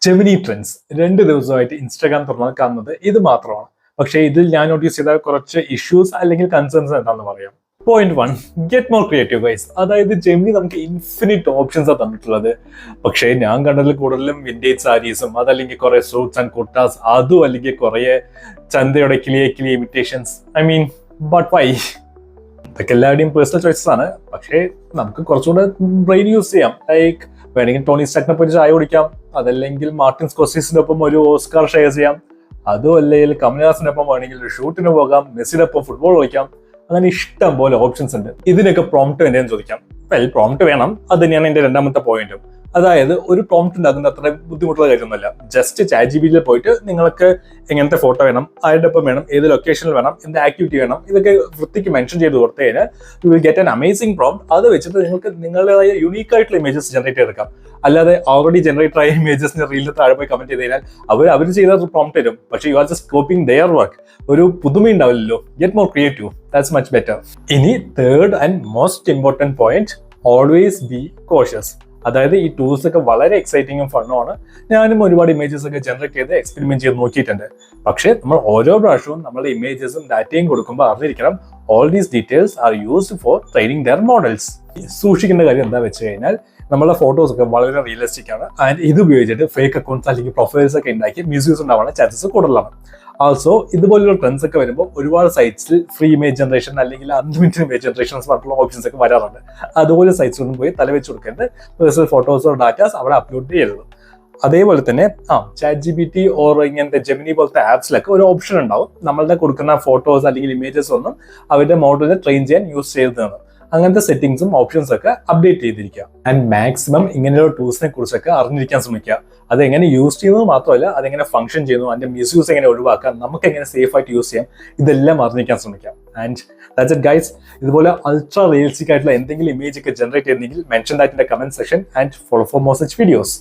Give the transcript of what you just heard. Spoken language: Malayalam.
ജെമിനി ട്രെൻഡ്സ് 2 ദിവസമായിട്ട് ഇൻസ്റ്റാഗ്രാം തുറന്നാൽ കാണുന്നത് ഇത് മാത്രമാണ്. പക്ഷേ ഇതിൽ ഞാൻ നോട്ടീസ് ചെയ്ത കുറച്ച് ഇഷ്യൂസ് അല്ലെങ്കിൽ കൺസേൺസ് എന്താണെന്ന് പറയാം. Point 1, get more creative guys. അതായത് ജെമിനി നമുക്ക് ഇൻഫിനിറ്റ് ഓപ്ഷൻസ് ആണ് തന്നിട്ടുള്ളത്. പക്ഷേ ഞാൻ കണ്ടതിൽ കൂടുതലും വിന്റേജ് സാരീസും അതല്ലെങ്കിൽ കുറെ സൂട്ട്സ് ആൻഡ് കുർട്ടാസ്, അതും അല്ലെങ്കിൽ കുറെ ചന്തയുടെ കിളിയെ ഇമിറ്റേഷൻസ്. But why? ഇതൊക്കെ എല്ലാവരുടെയും പേഴ്സണൽ ചോയ്സസ് ആണ്. പക്ഷേ നമുക്ക് കുറച്ചുകൂടെ ബ്രെയിൻ യൂസ് ചെയ്യാം. ലൈക്ക് വേണമെങ്കിൽ ടോണി സ്റ്റാക്കിനെ പോയി ചായ കുടിക്കാം, അതല്ലെങ്കിൽ മാർട്ടിൻ സ്കോർസീസിന്റെ ഒപ്പം ഒരു ഓസ്കാർ ഷെയർ ചെയ്യാം, അതും അല്ലെങ്കിൽ കമൽഹാസന്റെ ഒപ്പം വേണമെങ്കിൽ ഒരു ഷൂട്ടിന് പോകാം, മെസ്സിയുടെ ഒപ്പം ഫുട്ബോൾ കളിക്കാം. അങ്ങനെ ഇഷ്ടം പോലെ ഓപ്ഷൻസ് ഉണ്ട്. ഇതിനൊക്കെ പ്രോംപ്റ്റ് വേണ്ടതെന്ന് ചോദിക്കാം. പ്രോംപ്റ്റ് വേണം. അത് തന്നെയാണ് എന്റെ രണ്ടാമത്തെ പോയിന്റും. അതായത് ഒരു പ്രോംപ്റ്റ് ഉണ്ടാകുന്ന അത്ര ബുദ്ധിമുട്ടുള്ള കാര്യമൊന്നുമല്ല. ജസ്റ്റ് ChatGPT പോയിട്ട് നിങ്ങൾക്ക് എങ്ങനത്തെ ഫോട്ടോ വേണം, ആരുടെ ഒപ്പം വേണം, ഏത് ലൊക്കേഷനിൽ വേണം, എന്ത് ആക്ടിവിറ്റി വേണം, ഇതൊക്കെ വൃത്തിക്ക് മെൻഷൻ ചെയ്ത് കൊടുത്തു കഴിഞ്ഞാൽ you will get an amazing prompt. അത് വെച്ചിട്ട് നിങ്ങൾക്ക് നിങ്ങളുടേതായ യുണീക്ക് ആയിട്ടുള്ള ഇമേജസ് ജനറേറ്റ് ചെയ്തെടുക്കാം. അല്ലാതെ ഓൾറെഡി ജനറേറ്റ് ആയ ഇമേജസിന് റീലിൽ താഴെ പോയി കമന്റ് ചെയ്ത് കഴിഞ്ഞാൽ അവർ ചെയ്ത പ്രോംപ്റ്റ് തരും. പക്ഷേ you are just copying their work. ഒരു പുതുമ ഉണ്ടാവില്ലല്ലോ. Get more creative. That's much better. ഇനി third and most important point, always be cautious. അതായത് ഈ ടൂൾസ് ഒക്കെ വളരെ എക്സൈറ്റിങ്ങും ഫണ്ണുമാണ്. ഞാനും ഒരുപാട് ഇമേജസ് ഒക്കെ ജനറേറ്റ് ചെയ്ത് എക്സ്പെരിമെന്റ് ചെയ്ത് നോക്കിയിട്ടുണ്ട്. പക്ഷേ നമ്മൾ ഓരോ പ്രാവശ്യവും നമ്മളുടെ ഇമേജസും ഡാറ്റയും കൊടുക്കുമ്പോൾ അറിഞ്ഞിരിക്കണം, all these details are used for training their models. സൂക്ഷിക്കേണ്ട കാര്യം എന്താ വെച്ച് കഴിഞ്ഞാൽ നമ്മളെ ഫോട്ടോസ് ഒക്കെ വളരെ റിയലിസ്റ്റിക് ആണ്. ആൻഡ് ഇത് ഉപയോഗിച്ചിട്ട് ഫേക്ക് അക്കൗണ്ട്സ് അല്ലെങ്കിൽ പ്രൊഫൈൽസ് ഒക്കെ ഉണ്ടാക്കി മിസ്യൂസ് ഉണ്ടാവാനുള്ള ചാൻസസ് കൂടുതലാണ്. ആൾസോ ഇതുപോലുള്ള ട്രെൻഡ്സ് ഒക്കെ വരുമ്പോൾ ഒരുപാട് സൈറ്റ്സിൽ ഫ്രീ ഇമേജ് ജനറേഷൻ അല്ലെങ്കിൽ അൺലിമിറ്റഡ് ഇമേജ് ജനറേഷൻസ് പറഞ്ഞിട്ടുള്ള ഓപ്ഷൻസ് ഒക്കെ വരാറുണ്ട്. അതുപോലെ സൈറ്റ്സിലൊന്നും പോയി തലവെച്ച് കൊടുക്കേണ്ട പേഴ്സണൽ ഫോട്ടോസോ ഡാറ്റാസ് അവിടെ അപ്ലോഡ് ചെയ്യരുത്. അതേപോലെ തന്നെ ChatGPT ഓർ ഇങ്ങനത്തെ ജെമിനി പോലത്തെ ആപ്സിലൊക്കെ ഒരു ഓപ്ഷൻ ഉണ്ടാവും, നമ്മളുടെ കൊടുക്കുന്ന ഫോട്ടോസ് അല്ലെങ്കിൽ ഇമേജസ് ഒന്നും അവരുടെ മോഡലിനെ ട്രെയിൻ ചെയ്യാൻ യൂസ് ചെയ്തതാണ്. അങ്ങനത്തെ സെറ്റിംഗ്സും ഓപ്ഷൻസ് ഒക്കെ അപ്ഡേറ്റ് ചെയ്തിരിക്കുക. ആൻഡ് മാക്സിമം ഇങ്ങനെയുള്ള ടൂൾസിനെ കുറിച്ചൊക്കെ അറിഞ്ഞിരിക്കാൻ ശ്രമിക്കുക. അതെങ്ങനെ യൂസ് ചെയ്യുന്നത് മാത്രമല്ല, അതെങ്ങനെ ഫംഗ്ഷൻ ചെയ്യുന്നു, അതിന്റെ മിസ്യൂസ് എങ്ങനെ ഒഴിവാക്കാം, നമുക്ക് എങ്ങനെ സേഫ് ആയിട്ട് യൂസ് ചെയ്യാം, ഇതെല്ലാം അറിഞ്ഞിരിക്കാൻ ശ്രമിക്കാം. And that's it guys. ഇതുപോലെ അൾട്രാ റിയലിസ്റ്റിക് ആയിട്ടുള്ള എന്തെങ്കിലും ഇമേജ് ഒക്കെ ജനറേറ്റ് ചെയ്യുന്നെങ്കിൽ mention that in the comment section and follow for more such videos.